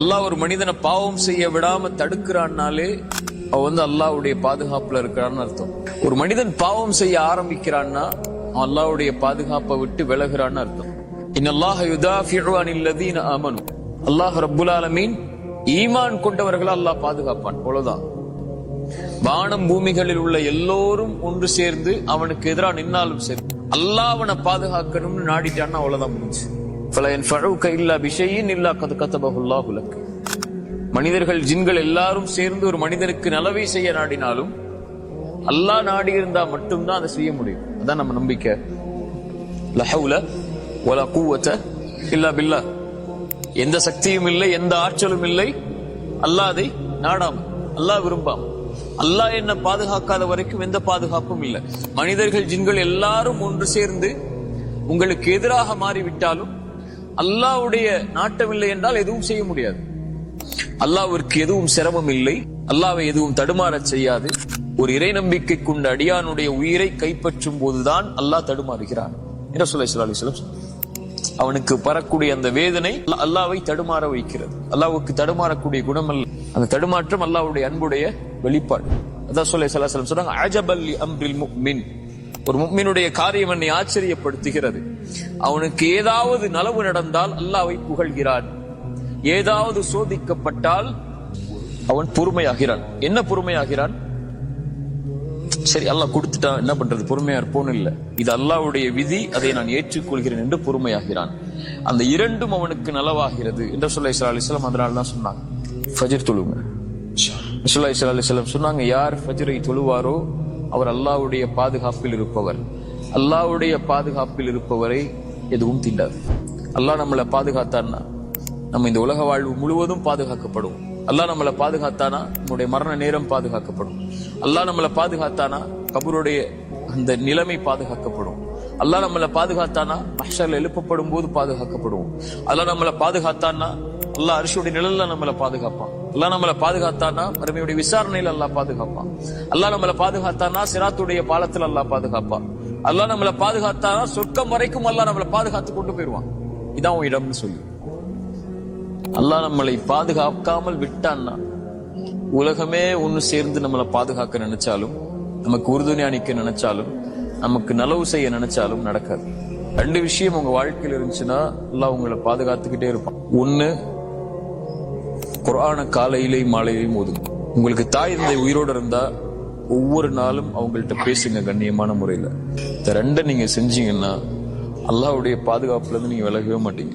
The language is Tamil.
அல்லாஹ் ஒரு மனிதனை பாவம் செய்ய விடாம தடுக்கிறான்னாலே அவன் அல்லாஹ்வுடைய பாதுகாப்புல இருக்கிறான்னு அர்த்தம். ஒரு மனிதன் பாவம் செய்ய ஆரம்பிக்கிறான்னா அவன் அல்லாஹ்வுடைய பாதுகாப்பை விட்டு விலகுறான்னு அர்த்தம். இன்னல்லாஹ யுதாஃபிஉ அனில்லதீன ஆமனு. அல்லாஹ் ரப்புல் ஆலமீன் ஈமான் கொண்டவர்களை அல்லாஹ் பாதுகாப்பான். அவ்வளவுதான். வானம் பூமிகளில் உள்ள எல்லோரும் ஒன்று சேர்ந்து அவனுக்கு எதிராக நின்னாலும் சரி, அல்லாஹ் அவனை பாதுகாக்கணும்னு நாடிட்டான்னா அவ்வளவுதான் முடிஞ்சு. மனிதர்கள் ஜின்கள் எல்லாரும் சேர்ந்து ஒரு மனிதனுக்கு நலவை செய்ய நாடினாலும் அல்லாஹ் நாடி இருந்தா மட்டும்தான் அதை செய்ய முடியும். அதான் நம்ம நம்பிக்கை. லா ஹவுல வலா குவத இல்லா பில்லாஹ். எந்த சக்தியும் இல்லை, எந்த ஆற்றலும் இல்லை அல்லாஹ் அதை நாடாம, அல்லாஹ் விரும்பாம. அல்லாஹ் என்ன பாதுகாக்காத வரைக்கும் எந்த பாதுகாப்பும் இல்லை. மனிதர்கள் ஜின்கள் எல்லாரும் ஒன்று சேர்ந்து உங்களுக்கு எதிராக மாறிவிட்டாலும் அல்லாஹ்வுடைய நாட்டமில்லை என்றால் எதுவும் செய்ய முடியாது. அல்லாஹ்விற்கு எதுவும் சிரமம் இல்லை, அல்லாஹ்வை எதுவும் தடுமாறச் செய்யாது. ஒரு இறை நம்பிக்கை கொண்ட அடியானுடைய உயிரை கைப்பற்றும் போதுதான் அல்லாஹ் தடுமாறுகிறான். ரசூலுல்லாஹி ஸல்லல்லாஹு அலைஹி வஸல்லம் அவனுக்கு பரக்கூடிய அந்த வேதனை அல்லாஹ்வை தடுமாற வைக்கிறது. அல்லாஹ்வுக்கு தடுமாறக்கூடிய குணம் அல்ல, அந்த தடுமாற்றம் அல்லாஹ்வுடைய அன்புடைய வெளிப்பாடு. அதான் ரசூலுல்லாஹி ஸல்லல்லாஹு அலைஹி வஸல்லம் சொல்றாங்க, அஜபல் லி அம்ரில் முஃமின். ஒரு முஃமினுடைய காரியம் என்னை ஆச்சரியப்படுத்துகிறது. அவனுக்கு ஏதாவது நலவு நடந்தால் அல்லாஹ்வை புகழ்கிறான், ஏதாவது சோதிக்கப்பட்டால் அவன் பொறுமையாகிறான். என்ன பொறுமையாகிறான்? சரி அல்லாஹ் கொடுத்துட்டான், என்ன பண்றது, பொறுமையா இருப்போன்னு இல்ல, இது அல்லாஹ்வுடைய விதி, அதை நான் ஏற்றுக்கொள்கிறேன் என்று பொறுமையாகிறான். அந்த இரண்டும் அவனுக்கு நலவாகிறது என்று ரசூலுல்லாஹி ஸல்லல்லாஹு அலைஹி வஸல்லம் அதனால தான் சொன்னாங்க, ஃபஜ்ர் தொழுங்க. ரசூலுல்லாஹி ஸல்லல்லாஹு அலைஹி வஸல்லம் சொன்னாங்க, யார் ஃபஜ்ரை தொழுவாரோ அவர் அல்லாஹ்வுடைய பாதுகாப்பில் இருப்பவர். அல்லாஹ்வுடைய பாதுகாப்பில் இருப்பவரை எதுவும் தீண்டாது. அல்லாஹ் நம்மளை பாதுகாத்தான்னா நம்ம இந்த உலக வாழ்வு முழுவதும் பாதுகாக்கப்படும். அல்லாஹ் நம்மளை பாதுகாத்தானா நம்முடைய மரண நேரம் பாதுகாக்கப்படும். அல்லாஹ் நம்மளை பாதுகாத்தானா கபருடைய அந்த நிலைமை பாதுகாக்கப்படும். அல்லாஹ் நம்மளை பாதுகாத்தானா மஹ்ஷர்ல எழுப்பப்படும் போது பாதுகாக்கப்படும். அல்லாஹ் நம்மளை பாதுகாத்தானா அல்லாஹ் அர்ஷுடைய நிழல்ல நம்மளை பாதுகாப்பான். அல்லாஹ் நம்மளை பாதுகாத்தானா மறுமையுடைய விசாரணையில அல்லாஹ் பாதுகாப்பான். அல்லாஹ் நம்மளை பாதுகாத்தானா சிராத்துடைய பாலத்தில் அல்லாஹ் பாதுகாப்பான். அல்லாஹ் நம்மளை பாதுகாத்தானா சொர்க்கம் வரைக்கும் அல்லாஹ் நம்மளை பாதுகாத்து கொண்டு போயிடுவான். இதான் உன் இடம்னு சொல்லி. அல்லாஹ் நம்மளை பாதுகாக்காமல் விட்டான்னா உலகமே ஒன்னு சேர்ந்து நம்மளை பாதுகாக்க நினைச்சாலும், நமக்கு உறுதுணை அணிக்க நினைச்சாலும், நமக்கு நலவு செய்ய நினைச்சாலும் நடக்காது. ரெண்டு விஷயம் உங்க வாழ்க்கையில் இருந்துச்சுன்னா அல்லாஹ் உங்களை பாதுகாத்துக்கிட்டே இருப்பான். ஒண்ணு, குர்ஆன காலையிலேயும் மாலையிலையும் ஓதுங்க. உங்களுக்கு தாய் தந்தை உயிரோடு இருந்தா ஒவ்வொரு நாளும் அவங்கள்ட்ட பேசுங்க கண்ணியமான முறையில. இந்த ரெண்டை நீங்க செஞ்சீங்கன்னா அல்லாஹ்வுடைய பாதுகாப்புல இருந்து நீங்க விலகவே மாட்டீங்க.